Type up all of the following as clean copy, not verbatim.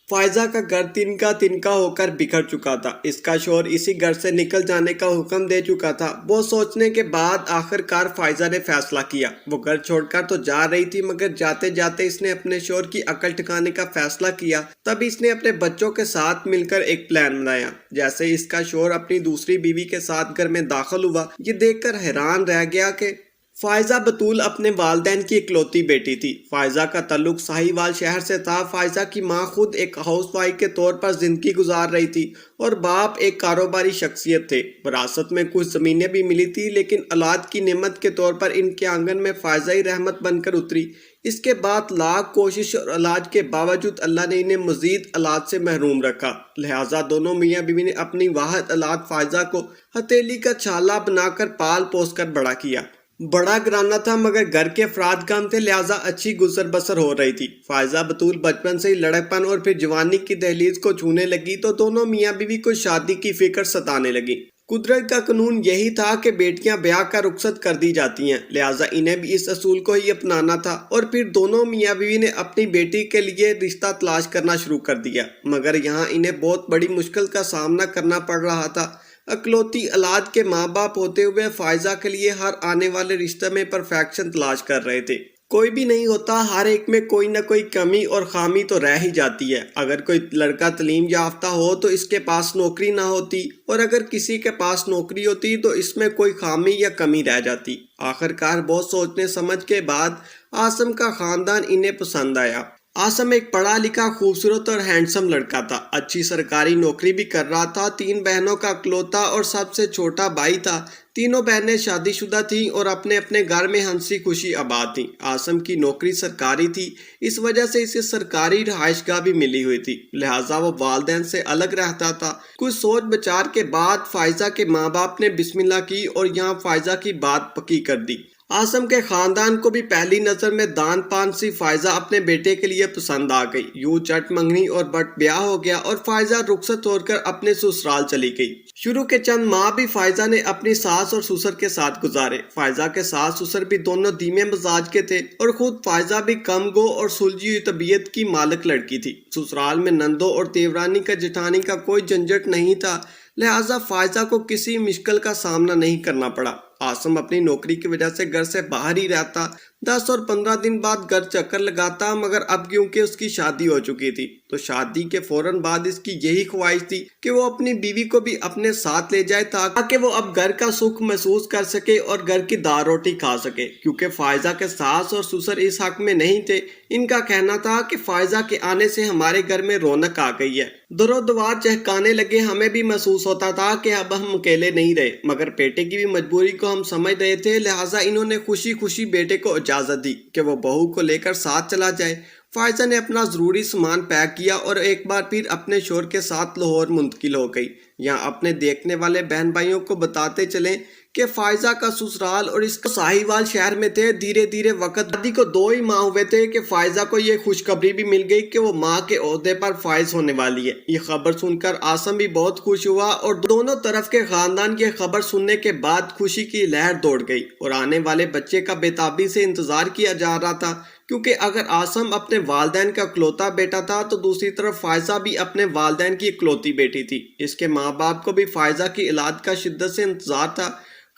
فائزہ کا گھر تنکا تنکا ہو کر بکھر چکا تھا۔ اس کا شوہر اسی گھر سے نکل جانے کا حکم دے چکا تھا۔ بہت سوچنے کے بعد آخر کار فائزہ نے فیصلہ کیا۔ وہ گھر چھوڑ کر تو جا رہی تھی مگر جاتے جاتے اس نے اپنے شوہر کی عقل ٹھکانے کا فیصلہ کیا۔ تب اس نے اپنے بچوں کے ساتھ مل کر ایک پلان بنایا۔ جیسے اس کا شوہر اپنی دوسری بیوی کے ساتھ گھر میں داخل ہوا، یہ دیکھ کر حیران رہ گیا کہ فائزہ بطول اپنے والدین کی اکلوتی بیٹی تھی۔ فائزہ کا تعلق ساہیوال شہر سے تھا۔ فائزہ کی ماں خود ایک ہاؤس وائف کے طور پر زندگی گزار رہی تھی اور باپ ایک کاروباری شخصیت تھے۔ وراثت میں کچھ زمینیں بھی ملی تھی لیکن اولاد کی نعمت کے طور پر ان کے آنگن میں فائزہ ہی رحمت بن کر اتری۔ اس کے بعد لاکھ کوشش اور علاج کے باوجود اللہ نے انہیں مزید اولاد سے محروم رکھا، لہٰذا دونوں میاں بیوی نے اپنی واحد اولاد فائزہ کو ہتھیلی کا چھالا بنا کر پال پوس کر بڑا کیا۔ بڑا گھرانہ تھا مگر گھر کے افراد کم تھے، لہٰذا اچھی گزر بسر ہو رہی تھی۔ فائزہ بطول بچپن سے ہی لڑکپن اور پھر جوانی کی دہلیز کو چھونے لگی تو دونوں میاں بیوی کو شادی کی فکر ستانے لگی۔ قدرت کا قانون یہی تھا کہ بیٹیاں بیاہ کا رخصت کر دی جاتی ہیں، لہٰذا انہیں بھی اس اصول کو ہی اپنانا تھا اور پھر دونوں میاں بیوی نے اپنی بیٹی کے لیے رشتہ تلاش کرنا شروع کر دیا۔ مگر یہاں انہیں بہت بڑی مشکل کا سامنا کرنا پڑ رہا تھا۔ اکلوتی اولاد کے ماں باپ ہوتے ہوئے فائزہ کے لیے ہر آنے والے رشتے میں پرفیکشن تلاش کر رہے تھے۔ کوئی بھی نہیں ہوتا، ہر ایک میں کوئی نہ کوئی کمی اور خامی تو رہ ہی جاتی ہے۔ اگر کوئی لڑکا تعلیم یافتہ ہو تو اس کے پاس نوکری نہ ہوتی، اور اگر کسی کے پاس نوکری ہوتی تو اس میں کوئی خامی یا کمی رہ جاتی۔ آخر کار بہت سوچنے سمجھ کے بعد عاصم کا خاندان انہیں پسند آیا۔ عاصم ایک پڑھا لکھا خوبصورت اور ہینڈسم لڑکا تھا، اچھی سرکاری نوکری بھی کر رہا تھا، 3 بہنوں کا اکلوتا اور سب سے چھوٹا بھائی تھا۔ تینوں بہنیں شادی شدہ تھیں اور اپنے اپنے گھر میں ہنسی خوشی آباد تھیں۔ عاصم کی نوکری سرکاری تھی، اس وجہ سے اسے سرکاری رہائش گاہ بھی ملی ہوئی تھی، لہٰذا وہ والدین سے الگ رہتا تھا۔ کچھ سوچ بچار کے بعد فائزہ کے ماں باپ نے بسم اللہ کی اور یہاں فائزہ کی بات پکی کر دی۔ عاصم کے خاندان کو بھی پہلی نظر میں دان پان سی فائزہ اپنے بیٹے کے لیے پسند آ گئی۔ یوں چٹ منگنی اور بٹ بیاہ ہو گیا اور فائزہ رخصت ہو کر اپنے سسرال چلی گئی۔ شروع کے چند ماہ بھی فائزہ نے اپنی ساس اور سسر کے ساتھ گزارے۔ فائزہ کے ساس سسر بھی دونوں دھیمے مزاج کے تھے اور خود فائزہ بھی کم گو اور سلجھی ہوئی طبیعت کی مالک لڑکی تھی۔ سسرال میں نندوں اور دیورانی کا جٹھانی کا کوئی جھنجٹ نہیں تھا، لہٰذا فائزہ کو کسی مشکل کا سامنا نہیں کرنا پڑا۔ عاصم اپنی نوکری کی وجہ سے گھر سے باہر ہی رہتا، 10 اور 15 دن بعد گھر چکر لگاتا، مگر اب کیونکہ اس کی شادی ہو چکی تھی تو شادی کے فوراً بعد اس کی یہی خواہش تھی کہ وہ اپنی بیوی کو بھی اپنے ساتھ لے جائے تاکہ وہ اب گھر کا سکھ محسوس کر سکے اور گھر کی دال روٹی کھا سکے۔ کیونکہ فائزہ کے ساس اور سسر اس حق میں نہیں تھے، ان کا کہنا تھا کہ فائزہ کے آنے سے ہمارے گھر میں رونق آ گئی ہے۔ در و دیوار چہکانے لگے، ہمیں بھی محسوس ہوتا تھا کہ اب ہم اکیلے نہیں رہے، مگر بیٹے کی بھی مجبوری کو ہم سمجھ رہے تھے، لہٰذا انہوں نے خوشی خوشی بیٹے کو اجازت دی کہ وہ بہو کو لے کر ساتھ چلا جائے۔ فائزہ نے اپنا ضروری سامان پیک کیا اور ایک بار پھر اپنے شوہر کے ساتھ لاہور منتقل ہو گئی۔ یہاں اپنے دیکھنے والے بہن بھائیوں کو بتاتے چلیں کہ فائزہ کا سسرال اور اس کا ساہیوال شہر میں تھے۔ دھیرے دھیرے وقت شادی کو 2 ہی ماہ ہوئے تھے کہ فائزہ کو یہ خوشخبری بھی مل گئی کہ وہ ماں کے عہدے پر فائز ہونے والی ہے۔ یہ خبر سن کر عاصم بھی بہت خوش ہوا اور دونوں طرف کے خاندان کی خبر سننے کے بعد خوشی کی لہر دوڑ گئی اور آنے والے بچے کا بے تابی سے انتظار کیا جا رہا تھا، کیونکہ اگر عاصم اپنے والدین کا اکلوتا بیٹا تھا تو دوسری طرف فائزہ بھی اپنے والدین کی اکلوتی بیٹی تھی۔ اس کے ماں باپ کو بھی فائزہ کی اولاد کا شدت سے انتظار تھا۔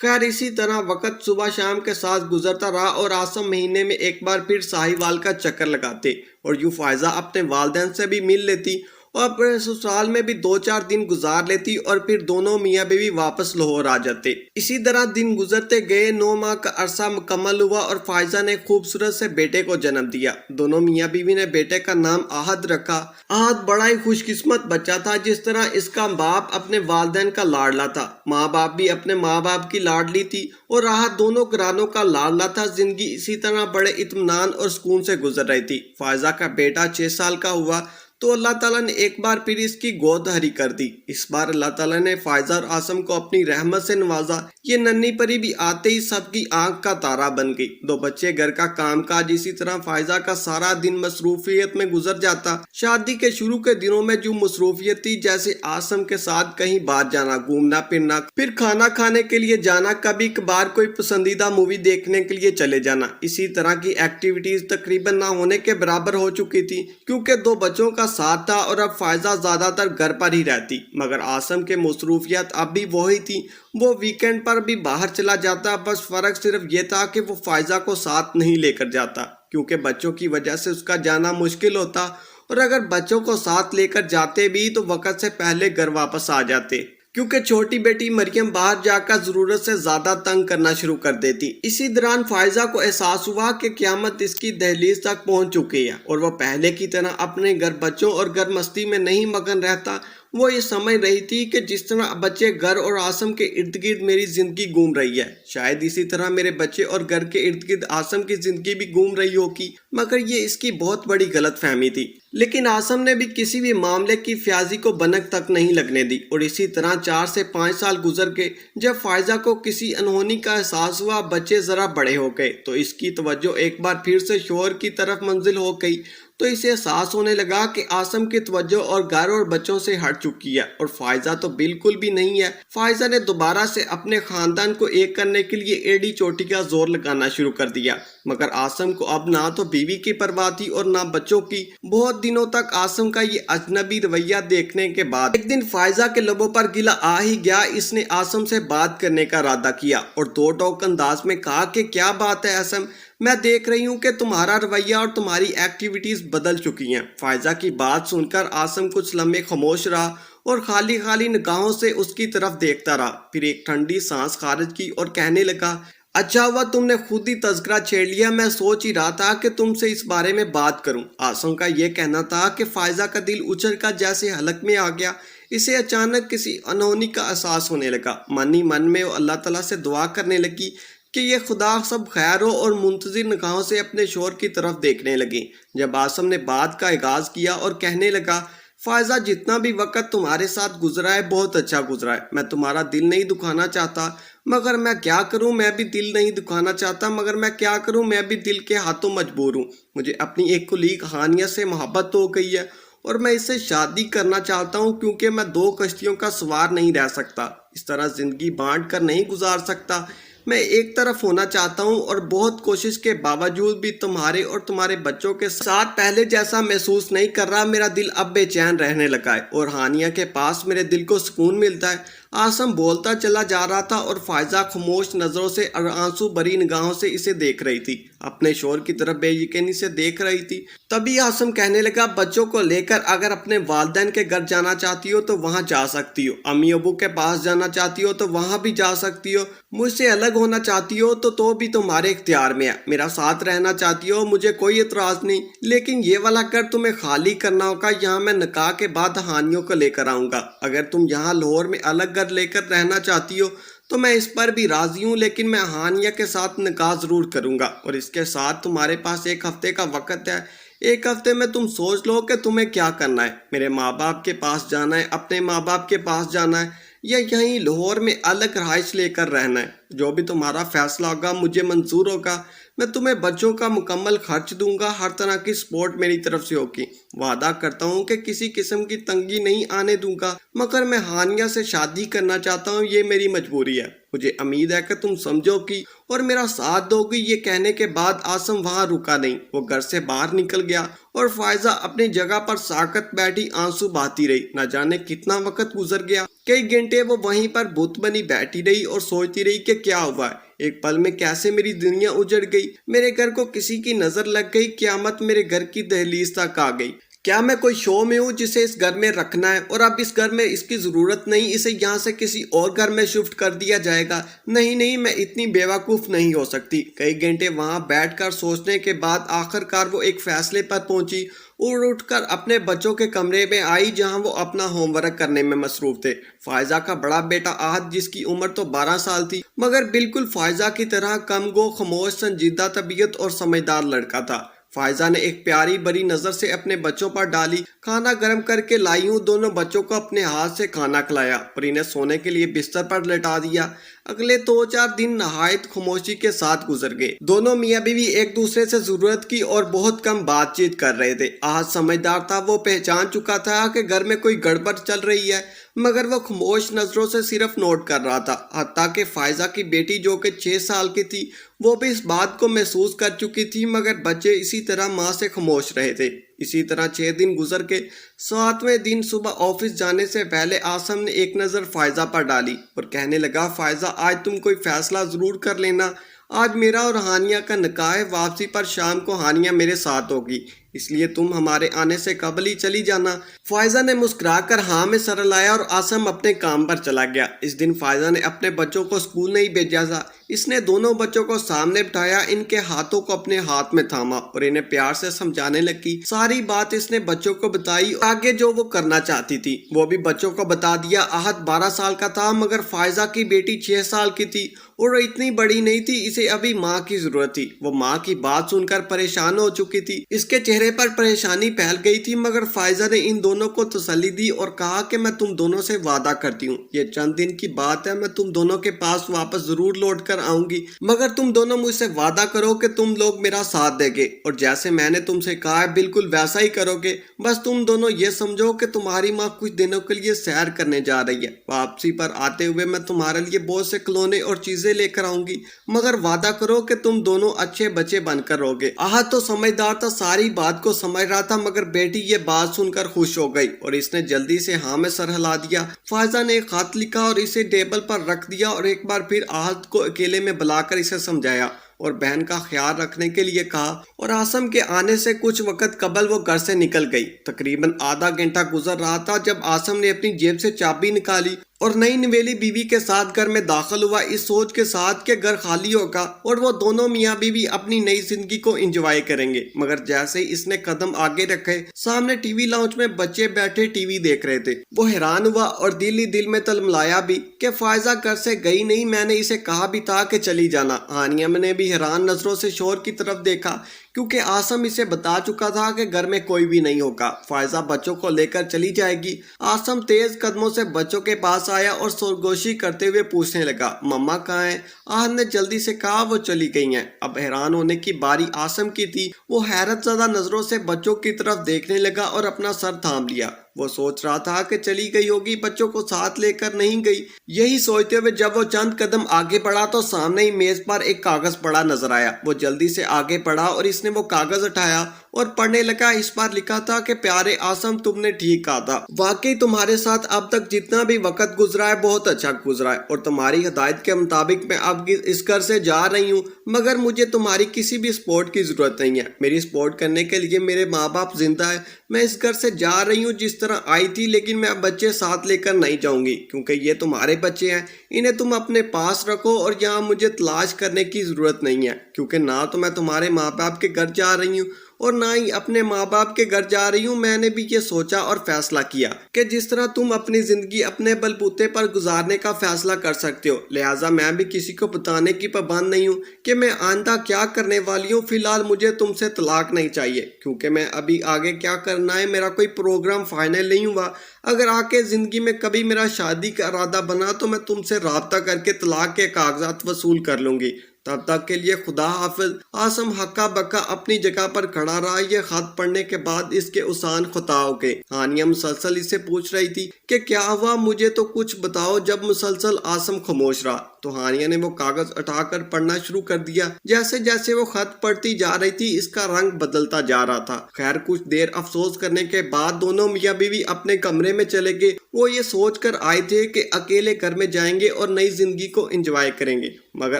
خیر اسی طرح وقت صبح شام کے ساتھ گزرتا رہا اور عاصم مہینے میں ایک بار پھر ساہیوال کا چکر لگاتے اور یوں فائزہ اپنے والدین سے بھی مل لیتی اور اپنے سسرال میں بھی 2-4 دن گزار لیتی اور پھر دونوں میاں بیوی واپس لاہور آ جاتے۔ اسی طرح دن گزرتے گئے، 9 ماہ کا عرصہ مکمل ہوا اور فائزہ نے خوبصورت سے بیٹے کو جنم دیا۔ دونوں میاں بیوی نے بیٹے کا نام احد رکھا۔ احد بڑا ہی خوش قسمت بچہ تھا، جس طرح اس کا باپ اپنے والدین کا لاڈلا تھا، ماں باپ بھی اپنے ماں باپ کی لاڈلی تھی اور احد دونوں گھرانوں کا لاڈلا تھا۔ زندگی اسی طرح بڑے اطمینان اور سکون سے گزر رہی تھی۔ فائزہ کا بیٹا 6 سال کا ہوا تو اللہ تعالیٰ نے ایک بار پھر اس کی گود ہری کر دی۔ اس بار اللہ تعالیٰ نے فائزہ اور عاصم کو اپنی رحمت سے نوازا۔ یہ ننھی پری بھی آتے ہی سب کی آنکھ کا تارا بن گئی۔ 2 بچے، گھر کا کام کاج، اسی طرح فائزہ کا سارا دن مصروفیت میں گزر جاتا۔ شادی کے شروع کے دنوں میں جو مصروفیت تھی، جیسے عاصم کے ساتھ کہیں باہر جانا، گھومنا پھرنا، پھر کھانا کھانے کے لیے جانا، کبھی کبھار کوئی پسندیدہ مووی دیکھنے کے لیے چلے جانا، اسی طرح کی ایکٹیویٹیز تقریباً نہ ہونے کے برابر ہو چکی تھی، کیونکہ 2 بچوں کا ساتھ تھا اور اب فائزہ زیادہ تر گھر پر ہی رہتی، مگر عاصم کے مصروفیات اب بھی وہی تھی۔ وہ ویکینڈ پر بھی باہر چلا جاتا، بس فرق صرف یہ تھا کہ وہ فائزہ کو ساتھ نہیں لے کر جاتا، کیونکہ بچوں کی وجہ سے اس کا جانا مشکل ہوتا، اور اگر بچوں کو ساتھ لے کر جاتے بھی تو وقت سے پہلے گھر واپس آ جاتے، کیونکہ چھوٹی بیٹی مریم باہر جا کر ضرورت سے زیادہ تنگ کرنا شروع کر دیتی۔ اسی دوران فائزہ کو احساس ہوا کہ قیامت اس کی دہلیز تک پہنچ چکی ہے، اور وہ پہلے کی طرح اپنے گھر بچوں اور گھر مستی میں نہیں مگن رہتا۔ وہ یہ سمجھ رہی تھی کہ جس طرح بچے گھر اور عاصم کے ارد گرد میری زندگی گھوم رہی ہے، شاید اسی طرح میرے بچے اور گھر کے ارد گرد عاصم کی زندگی بھی گھوم رہی ہوگی، مگر یہ اس کی بہت بڑی غلط فہمی تھی۔ لیکن عاصم نے بھی کسی بھی معاملے کی فیاضی کو بنک تک نہیں لگنے دی، اور اسی طرح 4 سے 5 سال گزر گئے۔ جب فائزہ کو کسی انہونی کا احساس ہوا، بچے ذرا بڑے ہو گئے، تو اس کی توجہ ایک بار پھر سے شوہر کی طرف منزل ہو گئی، تو اسے احساس ہونے لگا کہ عاصم کی توجہ اور گھر اور بچوں سے ہٹ چکی ہے، اور فائزہ تو بالکل بھی نہیں ہے۔ فائزہ نے دوبارہ سے اپنے خاندان کو ایک کرنے کے لیے ایڑی چوٹی کا زور لگانا شروع کر دیا، مگر عاصم کو اب نہ تو بیوی کی پرواہ تھی اور نہ بچوں کی۔ بہت دنوں تک عاصم کا یہ اجنبی رویہ دیکھنے کے بعد ایک دن فائزہ کے لبوں پر گلہ آ ہی گیا۔ اس نے عاصم سے بات کرنے کا ارادہ کیا اور دو ٹوک انداز میں کہا کہ کیا بات ہے عاصم، میں دیکھ رہی ہوں کہ تمہارا رویہ اور تمہاری ایکٹیویٹیز بدل چکی ہیں۔ فائزہ کی بات سن کر عاصم کچھ لمحے خاموش رہا اور خالی خالی نگاہوں سے اس کی طرف دیکھتا رہا، پھر ایک ٹھنڈی سانس خارج کی اور کہنے لگا، اچھا ہوا تم نے خود ہی تذکرہ چھیڑ لیا، میں سوچ ہی رہا تھا کہ تم سے اس بارے میں بات کروں۔ عاصم کا یہ کہنا تھا کہ فائزہ کا دل اچھل کر جیسے حلق میں آ گیا۔ اسے اچانک کسی انہونی کا احساس ہونے لگا۔ من ہی من میں وہ اللہ تعالیٰ سے دعا کرنے لگی کہ یہ خدا سب خیر ہو، اور منتظر نگاہوں سے اپنے شوہر کی طرف دیکھنے لگی۔ جب عاصم نے بات کا آغاز کیا اور کہنے لگا، فائزہ جتنا بھی وقت تمہارے ساتھ گزرا ہے بہت اچھا گزرا ہے، میں تمہارا دل نہیں دکھانا چاہتا، مگر میں کیا کروں، میں بھی دل نہیں دکھانا چاہتا، مگر میں کیا کروں، میں بھی دل کے ہاتھوں مجبور ہوں۔ مجھے اپنی ایک کلیگ ہانیہ سے محبت ہو گئی ہے اور میں اس سے شادی کرنا چاہتا ہوں، کیونکہ میں 2 کشتیوں کا سوار نہیں رہ سکتا، اس طرح زندگی بانٹ کر نہیں گزار سکتا۔ میں ایک طرف ہونا چاہتا ہوں، اور بہت کوشش کے باوجود بھی تمہارے اور تمہارے بچوں کے ساتھ پہلے جیسا محسوس نہیں کر رہا۔ میرا دل اب بے چین رہنے لگا ہے، اور ہانیہ کے پاس میرے دل کو سکون ملتا ہے۔ عاصم بولتا چلا جا رہا تھا اور فائزہ خاموش نظروں سے اور آنسو بھری نگاہوں سے اسے دیکھ رہی تھی، اپنے شوہر کی طرف بے یقینی سے دیکھ رہی تھی۔ تبھی عاصم کہنے لگا، بچوں کو لے کر اگر اپنے والدین کے گھر جانا چاہتی ہو تو وہاں جا سکتی ہو، امی ابو کے پاس جانا چاہتی ہو تو وہاں بھی جا سکتی ہو، مجھ سے الگ ہونا چاہتی ہو تو بھی تمہارے اختیار میں ہے، میرا ساتھ رہنا چاہتی ہو مجھے کوئی اعتراض نہیں، لیکن یہ والا گھر تمہیں خالی کرنا ہوگا، یہاں میں نکاح کے بعد ہانیوں کو لے کر آؤں گا۔ اگر تم یہاں لاہور میں الگ گھر لے کر رہنا چاہتی ہو تو میں اس پر بھی راضی ہوں، لیکن میں ہانیہ کے ساتھ نکاح ضرور کروں گا، اور اس کے ساتھ تمہارے پاس 1 ہفتے کا وقت ہے۔ 1 ہفتے میں تم سوچ لو کہ تمہیں کیا کرنا ہے، میرے ماں باپ کے پاس جانا ہے، اپنے ماں باپ کے پاس جانا ہے، یا یہیں لاہور میں الگ رہائش لے کر رہنا ہے۔ جو بھی تمہارا فیصلہ ہوگا مجھے منظور ہوگا۔ میں تمہیں بچوں کا مکمل خرچ دوں گا، ہر طرح کی سپورٹ میری طرف سے ہوگی۔ وعدہ کرتا ہوں کہ کسی قسم کی تنگی نہیں آنے دوں گا، مگر میں ہانیہ سے شادی کرنا چاہتا ہوں، یہ میری مجبوری ہے۔ مجھے امید ہے کہ تم سمجھو گی اور میرا ساتھ دو گی۔ یہ کہنے کے بعد عاصم وہاں رکا نہیں، وہ گھر سے باہر نکل گیا، اور فائزہ اپنی جگہ پر ساکت بیٹھی آنسو بہاتی رہی۔ نہ جانے کتنا وقت گزر گیا، کئی گھنٹے وہ وہیں پر بت بنی بیٹھی رہی اور سوچتی رہی کہ کیا ہوا ہے، ایک پل میں کیسے میری دنیا اجڑ گئی، میرے گھر کو کسی کی نظر لگ گئی، قیامت میرے گھر کی دہلیز تک آ گئی۔ کیا میں کوئی شو میں ہوں جسے اس گھر میں رکھنا ہے، اور اب اس گھر میں اس کی ضرورت نہیں، اسے یہاں سے کسی اور گھر میں شفٹ کر دیا جائے گا؟ نہیں، میں اتنی بیوقوف نہیں ہو سکتی۔ کئی گھنٹے وہاں بیٹھ کر سوچنے کے بعد آخر کار وہ ایک فیصلے پر پہنچی اور اٹھ کر اپنے بچوں کے کمرے میں آئی، جہاں وہ اپنا ہوم ورک کرنے میں مصروف تھے۔ فائزہ کا بڑا بیٹا احد، جس کی عمر تو 12 سال تھی، مگر بالکل فائزہ کی طرح کم گو، خاموش، سنجیدہ طبیعت اور سمجھدار لڑکا تھا۔ فائزہ نے ایک پیاری بری نظر سے اپنے بچوں پر ڈالی۔ کھانا گرم کر کے لائی ہوں۔ دونوں بچوں کو اپنے ہاتھ سے کھانا کھلایا اور انہیں سونے کے لیے بستر پر لٹا دیا۔ اگلے 2-4 دن نہایت خاموشی کے ساتھ گزر گئے۔ دونوں میاں بیوی ایک دوسرے سے ضرورت کی اور بہت کم بات چیت کر رہے تھے۔ احد سمجھدار تھا، وہ پہچان چکا تھا کہ گھر میں کوئی گڑبڑ چل رہی ہے، مگر وہ خاموش نظروں سے صرف نوٹ کر رہا تھا۔ حتیٰ کہ فائزہ کی بیٹی جو کہ 6 سال کی تھی، وہ بھی اس بات کو محسوس کر چکی تھی، مگر بچے اسی طرح ماں سے خاموش رہے تھے۔ اسی طرح 6 دن گزر کے 7ویں دن صبح آفس جانے سے پہلے عاصم نے ایک نظر فائزہ پر ڈالی اور کہنے لگا، فائزہ آج تم کوئی فیصلہ ضرور کر لینا، آج میرا اور ہانیہ کا نکاح ہے، واپسی پر شام کو ہانیہ میرے ساتھ ہوگی، اس لیے تم ہمارے آنے سے قبل ہی چلی جانا۔ فائزہ نے مسکرا کر ہاں میں سر ہلایا اور عاصم اپنے کام پر چلا گیا۔ اس دن فائزہ نے اپنے بچوں کو اسکول نہیں بھیجا تھا، اس نے دونوں بچوں کو سامنے بٹھایا، ان کے ہاتھوں کو اپنے ہاتھ میں تھاما اور انہیں پیار سے سمجھانے لگی۔ ساری بات اس نے بچوں کو بتائی، آگے جو وہ کرنا چاہتی تھی وہ بھی بچوں کو بتا دیا۔ احد 12 سال کا تھا مگر فائزہ کی بیٹی 6 سال کی تھی اور وہ اتنی بڑی نہیں تھی، اسے ابھی ماں کی ضرورت تھی۔ وہ ماں کی بات سن کر پریشان ہو چکی تھی، اس کے چہرے پر پریشانی پھیل گئی تھی، مگر فائزہ نے ان دونوں کو تسلی دی اور کہا کہ میں تم دونوں سے وعدہ کرتی ہوں، یہ چند دن کی بات ہے، میں تم دونوں کے پاس واپس ضرور لوٹ کر آؤں گی، مگر تم دونوں مجھ سے وعدہ کرو کہ تم لوگ میرا ساتھ دیں گے اور جیسے میں نے تم سے کہا ہے بالکل ویسا ہی کرو گے۔ بس تم دونوں یہ سمجھو کہ تمہاری ماں کچھ دنوں کے لیے سیر کرنے جا رہی ہے، واپسی پر آتے ہوئے میں تمہارے لیے بہت سے کھلونے اور چیزیں لے کر آؤں گی، مگر وعدہ کرو کہ تم دونوں اچھے بچے بن کر رہو گے۔ احد تو سمجھدار تھا، ساری بات کو سمجھ رہا تھا، مگر بیٹی یہ بات سن کر خوش ہو گئی اور اس نے جلدی سے ہاں میں سر ہلا دیا۔ فائزہ نے ایک خط لکھا اور اسے ٹیبل پر رکھ دیا اور ایک بار پھر احد کو اکیلے میں بلا کر اسے سمجھایا اور بہن کا خیال رکھنے کے لیے کہا، اور عاصم کے آنے سے کچھ وقت قبل وہ گھر سے نکل گئی۔ تقریباً آدھا گھنٹہ گزر رہا تھا جب عاصم نے اپنی جیب سے چابی نکالی اور نئی نویلی بیوی کے ساتھ گھر میں داخل ہوا، اس سوچ کے ساتھ کہ گھر خالی ہوگا اور وہ دونوں میاں بیوی اپنی نئی زندگی کو انجوائے کریں گے۔ مگر جیسے ہی اس نے قدم آگے رکھے، سامنے ٹی وی لاؤنج میں بچے بیٹھے ٹی وی دیکھ رہے تھے۔ وہ حیران ہوا اور دل ہی دل میں تلملایا بھی کہ فائزہ گھر سے گئی نہیں، میں نے اسے کہا بھی تھا کہ چلی جانا۔ ہانیہ نے بھی حیران نظروں سے شوہر کی طرف دیکھا کیونکہ عاصم اسے بتا چکا تھا کہ گھر میں کوئی بھی نہیں ہوگا، فائزہ بچوں کو لے کر چلی جائے گی۔ عاصم تیز قدموں سے بچوں کے پاس آیا اور سرگوشی کرتے ہوئے پوچھنے لگا، مما کہاں ہیں؟ احد نے جلدی سے کہا، وہ چلی گئی ہیں۔ اب حیران ہونے کی باری عاصم کی تھی، وہ حیرت زدہ نظروں سے بچوں کی طرف دیکھنے لگا اور اپنا سر تھام لیا۔ وہ سوچ رہا تھا کہ چلی گئی ہوگی، بچوں کو ساتھ لے کر نہیں گئی۔ یہی سوچتے ہوئے جب وہ چند قدم آگے بڑھا تو سامنے ہی میز پر ایک کاغذ پڑا نظر آیا۔ وہ جلدی سے آگے بڑھا اور اس نے وہ کاغذ اٹھایا اور پڑھنے لگا۔ اس پر لکھا تھا کہ پیارے عاصم، تم نے ٹھیک کہا تھا، واقعی تمہارے ساتھ اب تک جتنا بھی وقت گزرا ہے بہت اچھا گزرا ہے اور تمہاری ہدایت کے مطابق میں اب اس گھر سے جا رہی ہوں، مگر مجھے تمہاری کسی بھی سپورٹ کی ضرورت نہیں ہے۔ میری سپورٹ کرنے کے لیے میرے ماں باپ زندہ ہے، میں اس گھر سے جا رہی ہوں جس طرح آئی تھی، لیکن میں اب بچے ساتھ لے کر نہیں جاؤں گی کیونکہ یہ تمہارے بچے ہیں، انہیں تم اپنے پاس رکھو اور یہاں مجھے تلاش کرنے کی ضرورت نہیں ہے، کیونکہ نہ تو میں تمہارے ماں باپ کے گھر جا رہی ہوں اور نہ ہی اپنے ماں باپ کے گھر جا رہی ہوں۔ میں نے بھی یہ سوچا اور فیصلہ کیا کہ جس طرح تم اپنی زندگی اپنے بل بوتے پر گزارنے کا فیصلہ کر سکتے ہو، لہٰذا میں بھی کسی کو بتانے کی پابند نہیں ہوں کہ میں آئندہ کیا کرنے والی ہوں۔ فی الحال مجھے تم سے طلاق نہیں چاہیے کیونکہ میں ابھی آگے کیا کرنا ہے میرا کوئی پروگرام فائنل نہیں ہوا۔ اگر آگے زندگی میں کبھی میرا شادی کا ارادہ بنا تو میں تم سے رابطہ کر کے طلاق کے کاغذات وصول کر لوں گی۔ تب تک کے لیے خدا حافظ۔ عاصم ہکا بکا اپنی جگہ پر کھڑا رہا۔ یہ خط پڑھنے کے بعد اس کے اسان خطا ہو گئے۔ ہانیہ مسلسل اس سے پوچھ رہی تھی کہ کیا ہوا، مجھے تو کچھ بتاؤ۔ جب مسلسل عاصم خاموش رہا تو ہانیہ نے وہ کاغذ اٹھا کر پڑھنا شروع کر دیا۔ جیسے جیسے وہ خط پڑھتی جا رہی تھی اس کا رنگ بدلتا جا رہا تھا۔ خیر کچھ دیر افسوس کرنے کے بعد دونوں میاں بیوی اپنے کمرے میں چلے گئے۔ وہ یہ سوچ کر آئے تھے کہ اکیلے گھر میں جائیں گے اور نئی زندگی کو انجوائے کریں گے، مگر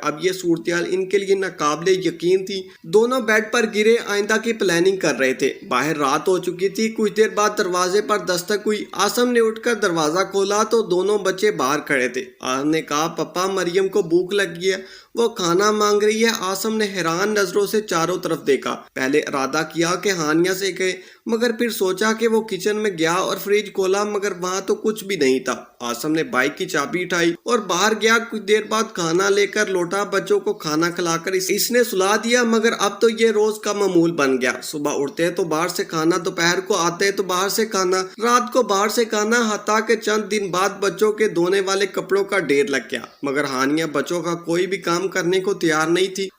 اب یہ صورتحال ان کے لیے ناقابل یقین تھی۔ دونوں بیڈ پر گرے آئندہ کی پلاننگ کر رہے تھے۔ باہر رات ہو چکی تھی۔ کچھ دیر بعد دروازے پر دستک ہوئی۔ عاصم نے اٹھ کر دروازہ کھولا تو دونوں بچے باہر کھڑے تھے۔ عاصم نے کہا، پپا مریم کو بھوک لگی ہے، وہ کھانا مانگ رہی ہے۔ عاصم نے حیران نظروں سے چاروں طرف دیکھا۔ پہلے ارادہ کیا کہ ہانیہ سے کہے، مگر پھر سوچا کہ وہ کچن میں گیا اور فریج کھولا مگر وہاں تو کچھ بھی نہیں تھا۔ عاصم نے بائک کی چابی اٹھائی اور باہر گیا۔ کچھ دیر بعد کھانا لے کر لوٹا۔ بچوں کو کھانا کھلا کر اس نے سلا دیا، مگر اب تو یہ روز کا معمول بن گیا۔ صبح اٹھتے تو باہر سے کھانا، دوپہر کو آتے تو باہر سے کھانا، رات کو باہر سے کھانا، حتیٰ کہ چند دن بعد بچوں کے دھونے والے کپڑوں کا ڈھیر لگ گیا۔ مگر ہانیہ بچوں کا کوئی بھی کام کرنے کو تیار نہیں تھی۔